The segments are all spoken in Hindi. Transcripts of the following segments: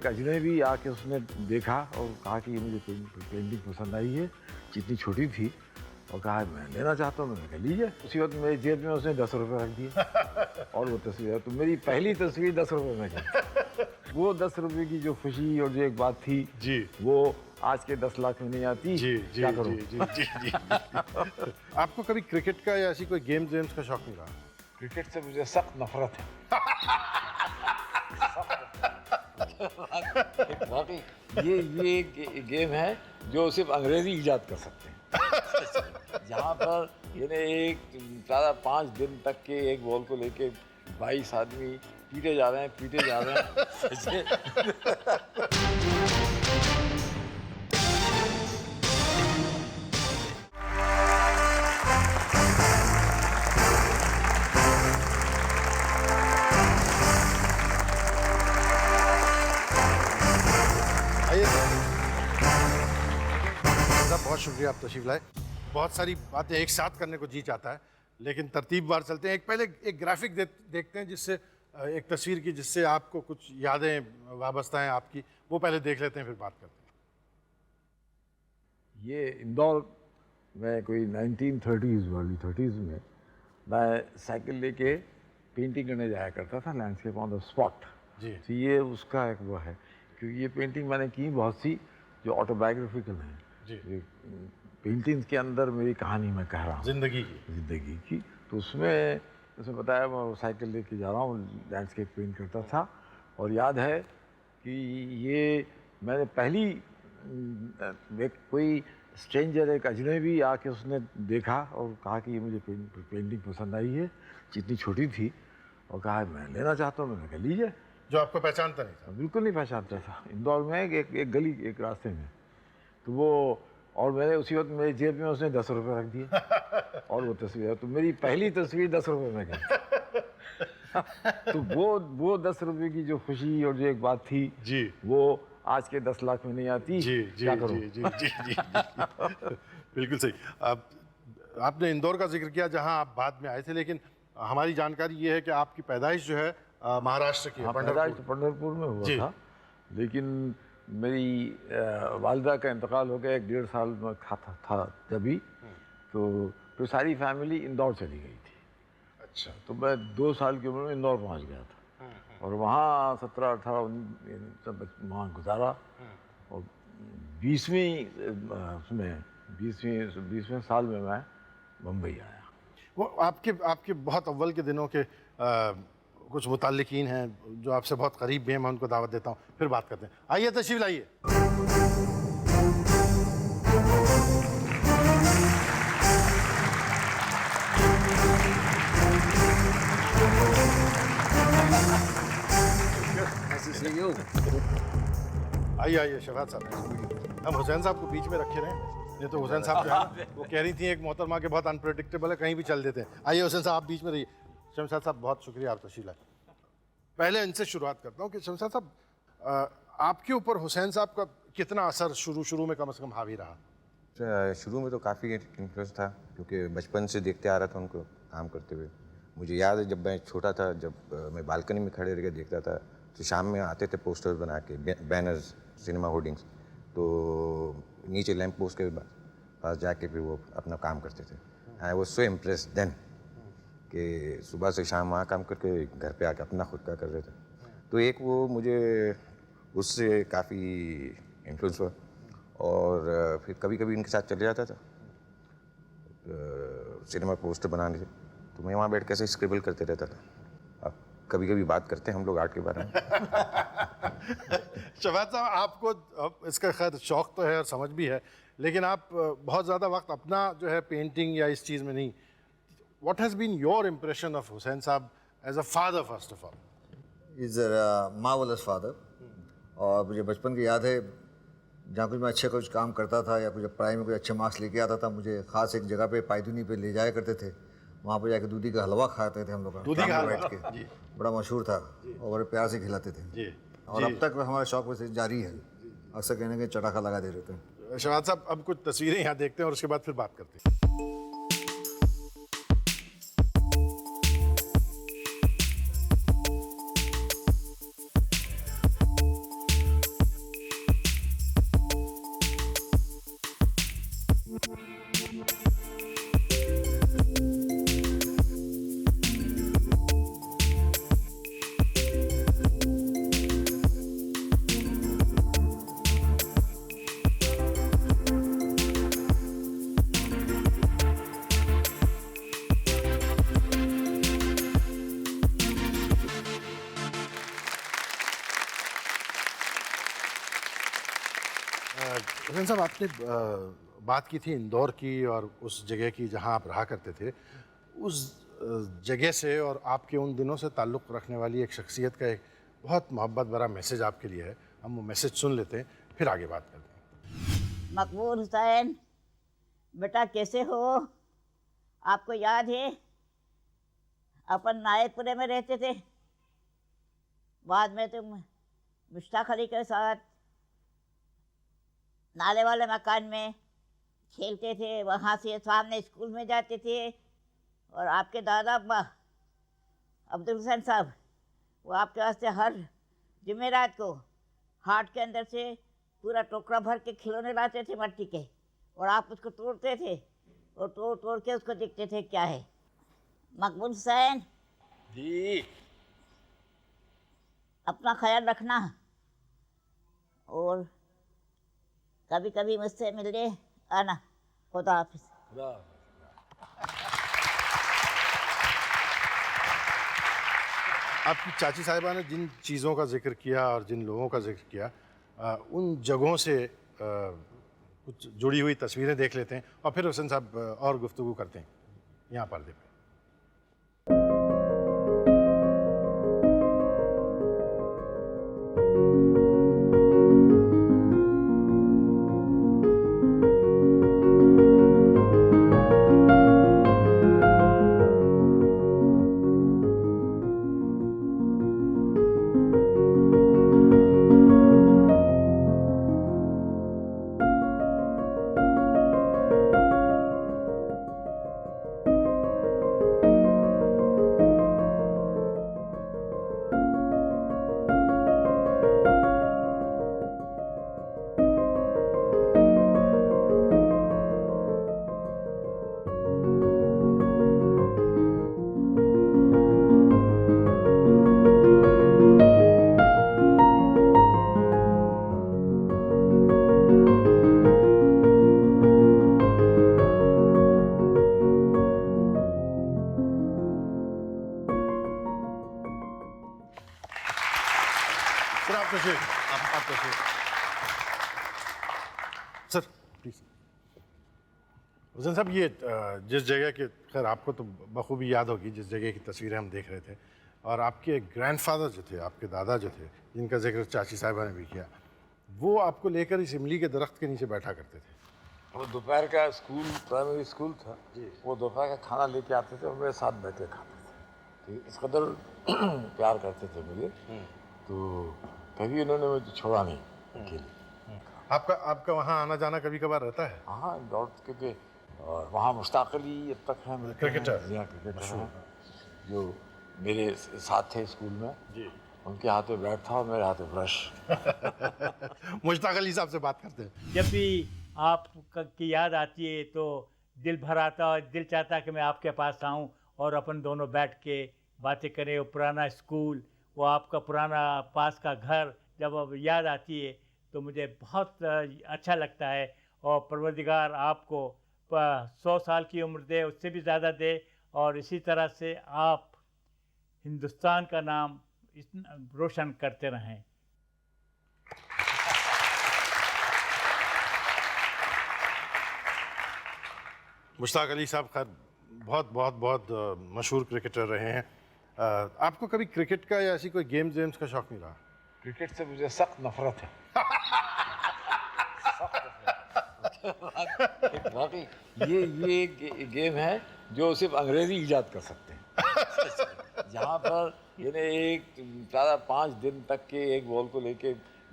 एक अजनबी आके उसने देखा और कहा कि ये मुझे पेंटिंग पसंद आई है, जितनी छोटी थी, और कहा मैं लेना चाहता हूँ। मैंने कहा लीजिए। उसी वक्त मेरी जेब में उसने 10 रुपये रख दिए और वो तस्वीर, तो मेरी पहली तस्वीर 10 रुपये में गई। वो 10 रुपये की जो खुशी और जो एक बात थी जी, वो आज के 10 लाख में नहीं आती। जी जी क्या जी करूं? जी जी जी आपको कभी क्रिकेट का या ऐसी कोई गेम्स का शौक नहीं रहा? क्रिकेट से मुझे सख्त नफरत है। वाकई ये गेम है जो सिर्फ अंग्रेजी इजाद कर सकते हैं। जहाँ पर यानी एक सारा 5 दिन तक के एक बॉल को लेके 22 आदमी पीटे जा रहे हैं। आइए साहब, बहुत शुक्रिया आप तशरीफ लाए। बहुत सारी बातें एक साथ करने को जी चाहता है, लेकिन तरतीबवार चलते हैं। पहले एक ग्राफिक देखते हैं जिससे एक तस्वीर की जिससे आपको कुछ यादें वाबस्ता हैं आपकी, वो पहले देख लेते हैं फिर बात करते हैं। ये इंदौर में कोई 1930s वाली 30s में मैं साइकिल लेके पेंटिंग करने जाया करता था, लैंडस्केप ऑन द स्पॉट। जी तो ये उसका एक वो है, क्योंकि ये पेंटिंग मैंने की बहुत सी जो ऑटोबायोग्राफिकल हैं। जी, पेंटिंग्स के अंदर मेरी कहानी मैं कह रहा हूँ ज़िंदगी की। तो उसमें बताया मैं साइकिल लेके जा रहा हूँ, लैंडस्केप पेंट करता था। और याद है कि ये मैंने पहली कोई स्ट्रेंजर, एक अजनबी आके उसने देखा और कहा कि ये मुझे पेंटिंग पसंद आई है, जितनी छोटी थी, और कहा मैं लेना चाहता हूँ। मैंने कहा लीजिए। जो आपको पहचानता नहीं था? बिल्कुल नहीं पहचानता था। इंदौर में एक गली, एक रास्ते में। तो वो, और मैंने उसी वक्त मेरी जेब में उसने 10 रुपये रख दिए और वो तस्वीर, तो मेरी पहली तस्वीर 10 रुपये में गई। तो वो 10 रुपये की जो खुशी और जो एक बात थी जी, वो आज के 10 लाख में नहीं आती। जी जी क्या करूं? जी जी जी जी बिल्कुल सही। आपने इंदौर का जिक्र किया जहां आप बाद में आए थे, लेकिन हमारी जानकारी ये है कि आपकी पैदाइश जो है महाराष्ट्र की है, पैदाइश तो पंढरपुर में हुआ था, लेकिन मेरी वालिदा का इंतकाल हो गया 1-1.5 साल में था तभी। तो फिर सारी फैमिली इंदौर चली गई थी। अच्छा, तो मैं 2 साल की उम्र में इंदौर पहुंच गया था और वहाँ 17-18 सब वहाँ गुजारा। और 20वें साल में मैं मुंबई आया। वो आपके बहुत अव्वल के दिनों के कुछ मुताल्लिकीन हैं जो आपसे बहुत करीब भी हैं, मैं उनको दावत देता हूँ, फिर बात करते हैं। आइए तशरीफ लाइए। आइए शफात साहब, हम हुसैन साहब को बीच में रखे रहे, ये तो हुसैन साहब जो है वो कह रही थी एक मोहतरमा के बहुत अनप्रेडिक्टेबल है, कहीं भी चल देते हैं। आइए हुसैन साहब, आप बीच में रहिए। शमशाद साहब, बहुत शुक्रिया आप तशरीफ लाए। पहले इनसे शुरुआत करता हूँ कि शमशाद साहब, आपके ऊपर हुसैन साहब का कितना असर शुरू में कम से कम हावी रहा? शुरू में तो काफ़ी इंटरेस्ट था, क्योंकि बचपन से देखते आ रहा था उनको काम करते हुए। मुझे याद है जब मैं छोटा था, जब मैं बालकनी में खड़े रह के देखता था, तो शाम में आते थे पोस्टर्स बना के, बैनर्स, सिनेमा होर्डिंग्स, तो नीचे लैंप पोस्ट के पास जाके फिर वो अपना काम करते थे। I was so impressed then कि सुबह से शाम वहाँ काम करके घर पे आके अपना खुद का कर रहे थे। तो एक वो मुझे उससे काफ़ी इन्फ्लुएंस हुआ, और फिर कभी कभी इनके साथ चले जाता था सिनेमा पोस्टर बनाने से। तो मैं वहाँ बैठ के ऐसे स्क्रिबल करते रहता था। अब कभी कभी बात करते हैं हम लोग आर्ट के बारे में। शफात साहब, आपको इसका खैर शौक तो है और समझ भी है, लेकिन आप बहुत ज़्यादा वक्त अपना जो है पेंटिंग या इस चीज़ में नहीं। What has been your impression of Hussain Saab as a father, first of all? He's a marvelous father. और मुझे बचपन की याद है जहाँ कुछ मैं कुछ काम करता था या कुछ पढ़ाई में कुछ अच्छे मार्क्स लेके आता था, मुझे ख़ास एक जगह पे पायदुनी पे ले जाया करते थे। वहाँ पर जाके दूधी का हलवा खाते थे हम लोग, दूधी का बैठ के, बड़ा मशहूर था और बड़े प्यार से खिलाते थे। और अब तक हमारा शौक वैसे जारी है, अक्सर कहने के चटाखा लगा दे रहते हैं। शफात साहब, अब कुछ तस्वीरें यहाँ देखते हैं और उसके बाद फिर बात करते हैं। हुसैन साहब, आपने बात की थी इंदौर की और उस जगह की जहां आप रहा करते थे। उस जगह से और आपके उन दिनों से ताल्लुक़ रखने वाली एक शख्सियत का एक बहुत मोहब्बत भरा मैसेज आपके लिए है। हम वो मैसेज सुन लेते हैं, फिर आगे बात करते हैं। मकबूल हुसैन, बेटा कैसे हो? आपको याद है अपन नायकपुरे में रहते थे, बाद में तुम मुश्ताक अली के साथ नाले वाले मकान में खेलते थे, वहाँ से सामने स्कूल में जाते थे। और आपके दादा अब्बा अब्दुल हुसैन साहब, वो आपके वास्ते हर जुमेरात को हाट के अंदर से पूरा टोकरा भर के खिलौने लाते थे मट्टी के, और आप उसको तोड़ते थे और तोड़ तोड़ के उसको देखते थे क्या है। मकबूल हुसैन जी। अपना ख्याल रखना, और कभी कभी मुझसे मिलने आना। खुदा हाफिज। आपकी चाची साहिबा ने जिन चीज़ों का जिक्र किया और जिन लोगों का जिक्र किया, उन जगहों से कुछ जुड़ी हुई तस्वीरें देख लेते हैं और फिर हुसैन साहब और गुफ्तगू करते हैं यहाँ पर्दे पे। सर आप तशरीफ, आप तशरीफ। Sir please. हुसैन साहब, ये जिस जगह के, खैर आपको तो बखूबी याद होगी जिस जगह की तस्वीरें हम देख रहे थे, और आपके ग्रैंडफादर जो थे, आपके दादा जो थे, जिनका जिक्र चाची साहिबा ने भी किया, वो आपको लेकर इस इमली के दरख्त के नीचे बैठा करते थे। वो दोपहर का स्कूल, प्राइमरी स्कूल था जी, वो दोपहर का खाना लेके आते थे और मेरे साथ बैठ के खाते थे। तो इस कदर प्यार करते थे मुझे, तो कभी उन्होंने मुझे छोड़ा नहीं अकेले। आपका वहाँ आना जाना कभी कभार रहता है? हाँ, दौड़ के, और वहाँ मुश्ताक अली अब तक हैं, क्रिकेटर। क्रिकेटर हैं, जो मेरे साथ थे स्कूल में जी। उनके हाथ में बैट था और मेरे हाथ में ब्रश। मुश्ताक अली साहब से बात करते हैं। जब भी आप की याद आती है तो दिल भर आता है, दिल चाहता है कि मैं आपके पास आऊं और अपन दोनों बैठ के बातें करें। वो पुराना स्कूल, वो आपका पुराना पास का घर जब अब याद आती है तो मुझे बहुत अच्छा लगता है। और परवरदिगार आपको 100 साल की उम्र दे, उससे भी ज़्यादा दे, और इसी तरह से आप हिंदुस्तान का नाम रोशन करते रहें। मुश्ताक अली साहब खैर बहुत बहुत बहुत मशहूर क्रिकेटर रहे हैं। आपको कभी क्रिकेट का या ऐसी कोई गेम्स का शौक नहीं रहा? क्रिकेट से मुझे सख्त नफरत है। वाकई ये गेम है जो सिर्फ अंग्रेजी ईजाद कर सकते हैं। जहाँ पर एक 5 दिन तक के एक बॉल को लेके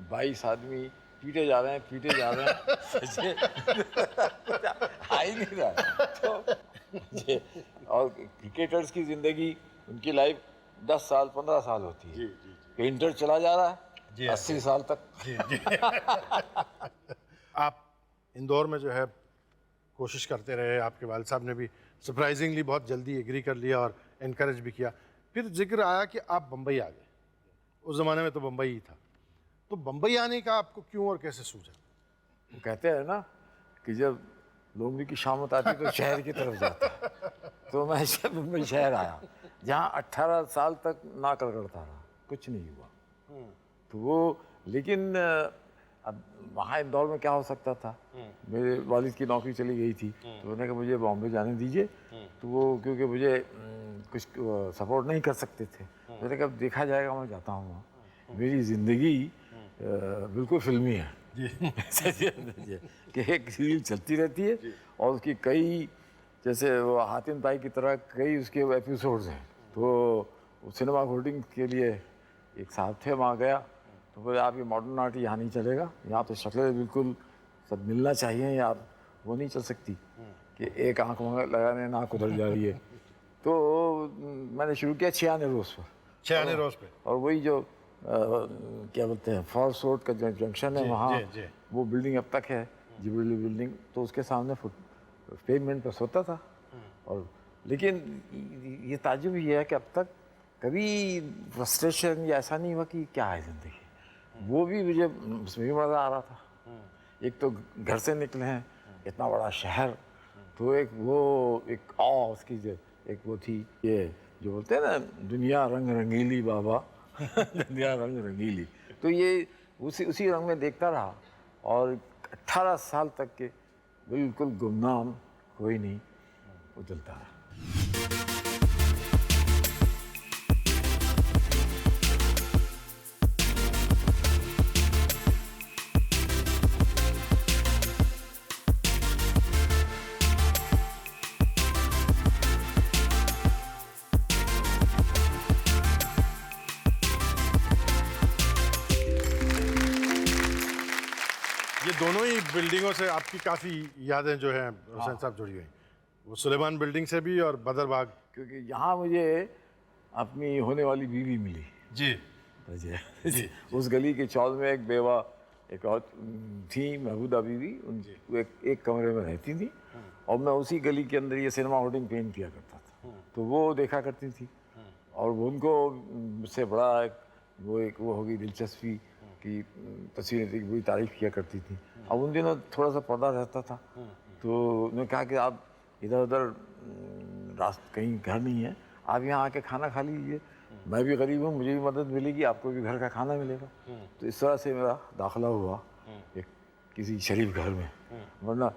22 आदमी पीटे जा रहे हैं आ ही नहीं रहा। तो और क्रिकेटर्स की ज़िंदगी, उनकी लाइफ 10 साल 15 साल होती है। पेंटर चला जा रहा है 80 साल तक। आप इंदौर में जो है कोशिश करते रहे, आपके वालिद साहब ने भी सरप्राइजिंगली बहुत जल्दी एग्री कर लिया और इनकरेज भी किया। फिर जिक्र आया कि आप बम्बई आ गए। उस ज़माने में तो बम्बई ही था, तो बम्बई आने का आपको क्यों और कैसे सूझा? वो कहते हैं ना कि जब लोमड़ी की शामत आती तो शहर की तरफ जाता है। तो मैं मुंबई शहर आया, जहाँ 18 साल तक ना कर करता रहा, कुछ नहीं हुआ। तो वो लेकिन अब वहाँ इंदौर में क्या हो सकता था, मेरे वालिद की नौकरी चली गई थी, तो उन्होंने कहा मुझे बॉम्बे जाने दीजिए, तो वो क्योंकि मुझे कुछ सपोर्ट नहीं कर सकते थे, मैंने कहा देखा जाएगा, मैं जाता हूँ वहाँ। मेरी ज़िंदगी बिल्कुल फिल्मी है कि एक सीरियल चलती रहती है और उसकी कई, जैसे वो हातिम ताई की तरह कई उसके एपिसोड्स हैं। तो सिनेमा होल्डिंग के लिए एक साहब थे, वहाँ गया तो बोले आप ये मॉडर्न आर्ट यहाँ नहीं चलेगा, यहाँ तो शक्लें बिल्कुल सब मिलना चाहिए यार, वो नहीं चल सकती कि एक आँख लगाने नाक उधर जा रही है। तो मैंने शुरू किया 96 रोज़ पर, 96 रोज पे, और वही जो क्या बोलते हैं फॉल्स रोड का जो जंक्शन है वहाँ, वो बिल्डिंग अब तक है, जिबली बिल्डिंग, तो उसके सामने पेवमेंट पर सोता था। और लेकिन ये ताज्जुब ये है कि अब तक कभी फ्रस्ट्रेशन या ऐसा नहीं हुआ कि क्या है ज़िंदगी, वो भी मुझे उसमें भी मज़ा आ रहा था। एक तो घर से निकले हैं, इतना बड़ा शहर, तो एक वो एक उसकी जो एक वो थी, ये जो बोलते हैं ना दुनिया रंग रंगीली बाबा दुनिया रंग रंगीली, तो ये उसी रंग में देखता रहा। और 18 साल तक के बिल्कुल गुमनाम, कोई नहीं, वो चलता रहा। ये दोनों ही बिल्डिंगों से आपकी काफ़ी यादें जो हैं हुसैन साहब जुड़ी हुई, वो सुलेमान बिल्डिंग से भी और बदरबाग। क्योंकि यहाँ मुझे अपनी होने वाली बीवी मिली जी जी। उस गली के चौल में एक बेवा एक और थी, महबूदा बीवी, वो एक कमरे में रहती थी, और मैं उसी गली के अंदर ये सिनेमा होर्डिंग पेंट किया करता था, तो वो देखा करती थी, और वो उनको मुझसे बड़ा एक वो होगी दिलचस्पी कि तस्वीरें की बुरी तारीफ किया करती थी। अब उन दिनों थोड़ा सा पर्दा रहता था, तो उन्होंने कहा कि आप इधर उधर कहीं घर नहीं है, आप यहाँ आके खाना खा लीजिए, मैं भी गरीब हूँ, मुझे भी मदद मिलेगी, आपको भी घर का खाना मिलेगा। तो इस तरह से मेरा दाखिला हुआ एक किसी शरीफ घर में, वरना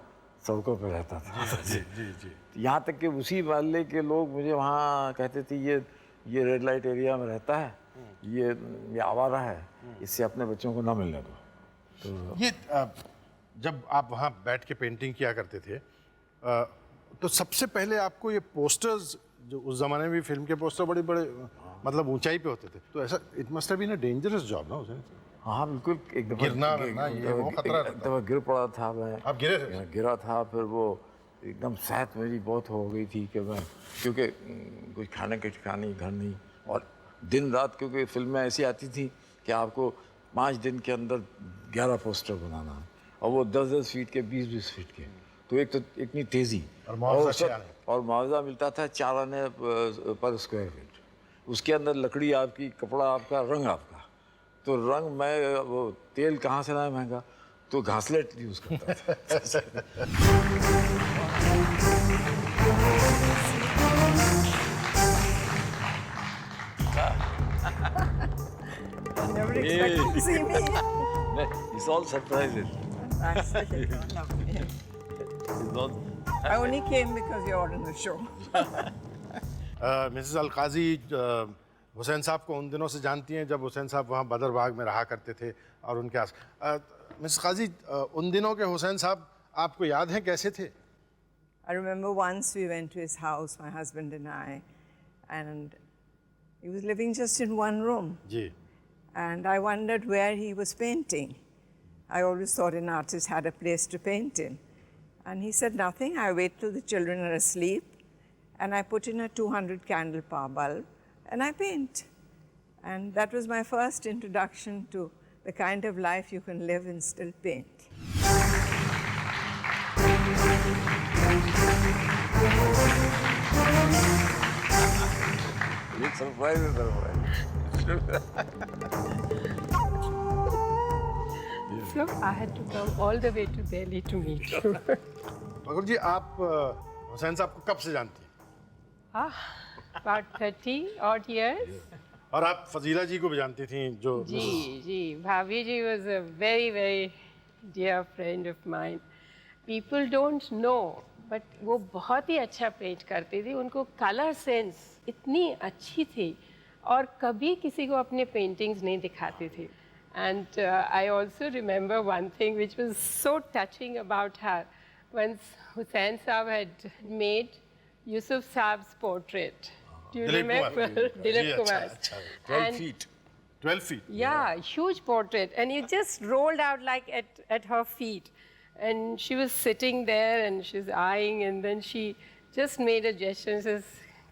सड़कों पर रहता था। जी यहाँ तक कि उसी मोहल्ले के लोग मुझे वहाँ कहते थे ये रेड लाइट एरिया में रहता है, ये आवारा है, इससे अपने बच्चों को ना मिलने दो। तो ये जब आप वहाँ बैठ के पेंटिंग किया करते थे, तो सबसे पहले आपको ये पोस्टर्स, जो उस ज़माने में भी फिल्म के पोस्टर बड़े बड़े मतलब ऊंचाई पे होते थे, तो ऐसा it must have been a dangerous job ना हुसैन? हाँ बिल्कुल, एक दफ़ा गिरना ना, ये वो खतरा रहता एक दफ़ा गिर पड़ा था मैं। आप गिरे थे? गिरा था, फिर वो एकदम सेहत मेरी बहुत हो गई थी कि मैं, क्योंकि कुछ खाने के ठिकाने घर नहीं, और दिन रात, क्योंकि फिल्में ऐसी आती थी कि आपको 5 दिन के अंदर 11 पोस्टर बनाना है, और वो 10-10 फीट के, 20-20 फीट के, तो एक तो इतनी तेज़ी, और मुआवजा मिलता था 4 आने पर स्क्वायर फीट, उसके अंदर लकड़ी आपकी, कपड़ा आपका, रंग आपका, तो रंग मैं वो तेल कहाँ से लाया महंगा, तो घासलेट यूज़ करता था। Never expected to see me. It's all surprises. I only came because you're on the show. Mrs Alkazi Hussain साहब को उन दिनों से जानती हैं जब हुसैन साहब वहाँ बदरबाग में रहा करते थे, और उनके आस मिसेस काजी, उन दिनों के हुसैन साहब आपको याद हैं, कैसे थे? I remember once we went to his house, my husband and I, and he was living just in one room. Ji. And I wondered where he was painting. I always thought an artist had a place to paint in. And he said, nothing, I wait till the children are asleep, and I put in a 200 candle power bulb, and I paint. And that was my first introduction to the kind of life you can live and still paint. It's surprising. So I had to come all the way to Delhi to meet you. मगर जी, आप हुसैन साहब को कब से जानती हैं? About 30 odd years. और आप फजीला जी को भी जानती थी जो जी, भाभी जी was a very, very dear friend of mine. People don't know, but वो बहुत ही अच्छा पेंट करती थी. उनको कलर सेंस इतनी अच्छी थी और कभी किसी को अपने पेंटिंग्स नहीं दिखाती थी. And I also remember one thing which was so touching about her. Once Hussain Saab had made Yusuf Saab's portrait. Do you remember? Dilip Kumar. 12 feet. 12 feet. Yeah, huge portrait. And it just rolled out like at her feet. And she was sitting there and she's eyeing, and then she just made a gesture and says,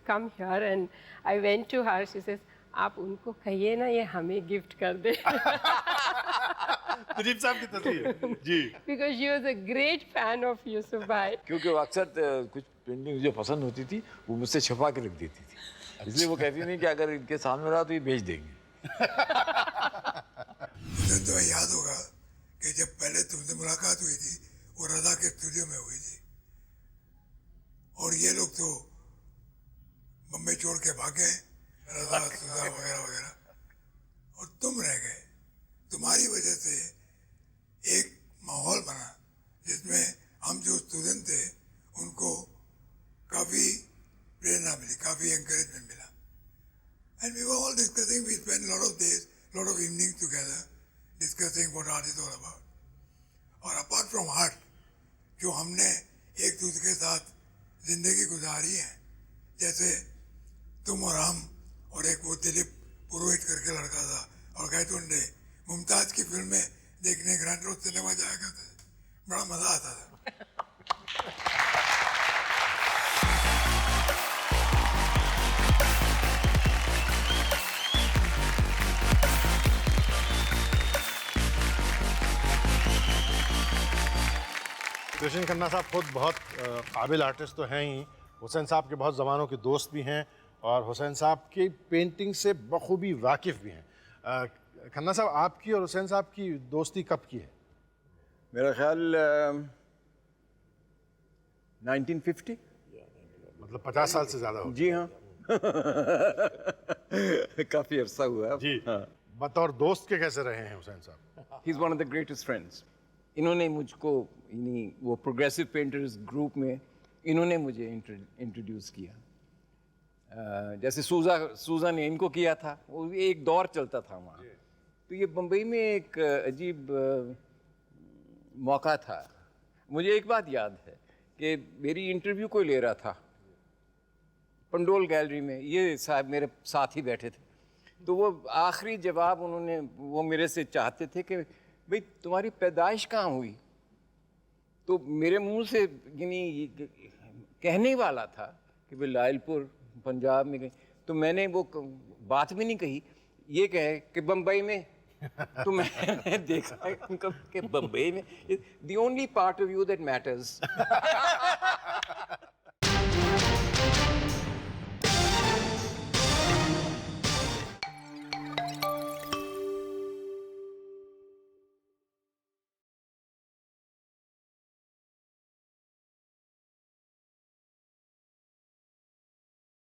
come here. And I went to her, she says, आप उनको कहिए ना ये हमें गिफ्ट कर दे. दिलीप साहब की तस्वीर जी. Because she was a great fan of Yusuf Bhai. क्योंकि वो अक्सर कुछ पेंटिंग जो पसंद होती थी वो मुझसे छुपा के रख देती थी, इसलिए वो कहती नहीं कि अगर इनके सामने रहा तो ये बेच देंगे. मुझे तो याद होगा कि जब पहले तुमसे मुलाकात हुई थी वो रजा के स्टूडियो में हुई थी और ये लोग तो बम्बई छोड़ के भाग गए, रजा सुजा वगैरह वगैरह, और तुम रह गए. तुम्हारी वजह से एक माहौल बना जिसमें हम जो स्टूडेंट थे उनको काफ़ी प्रेरणा मिली, काफ़ी एनकरेजमेंट मिला. And we were all discussing, we spend lot of days, lot of evening together discussing what art is all about. और अपार्ट फ्रॉम आर्ट जो हमने एक दूसरे के साथ जिंदगी गुजारी है, जैसे तुम और हम और एक वो दिलीप पुरोहित करके लड़का था और गायतुंडे मुमताज की फिल्में देखने ग्रैंड रोड सिनेमा जाया करते थे, बड़ा मजा आता था. कृष्ण खन्ना साहब खुद बहुत काबिल आर्टिस्ट तो हैं ही, हुसैन साहब के बहुत ज़मानों के दोस्त भी हैं और हुसैन साहब की पेंटिंग से बखूबी वाकिफ़ भी हैं. खन्ना साहब, आपकी और हुसैन साहब की दोस्ती कब की है? मेरा ख्याल 1950. मतलब 50 साल से ज़्यादा हो. जी हाँ. काफ़ी अरसा हुआ है जी. हाँ. बतौर दोस्त के कैसे रहे हैं हुसैन साहब? He is one of the greatest friends. इन्होंने मुझको वो प्रोग्रेसिव पेंटर्स ग्रुप में इन्होंने मुझे इंट्रोड्यूस किया. जैसे सूजा ने इनको किया था, वो एक दौर चलता था वहाँ. तो ये बम्बई में एक अजीब मौका था. मुझे एक बात याद है कि मेरी इंटरव्यू कोई ले रहा था पंडोल गैलरी में, ये साहब मेरे साथ ही बैठे थे. तो वो आखिरी जवाब उन्होंने वो मेरे से चाहते थे कि भाई तुम्हारी पैदाइश कहाँ हुई. तो मेरे मुंह से यानी कहने वाला था कि भाई लायलपुर पंजाब में गए. तो मैंने वो बात भी नहीं कही, ये कहे कि बम्बई में. तो मैंने देखा कि बम्बई में the only part of you that matters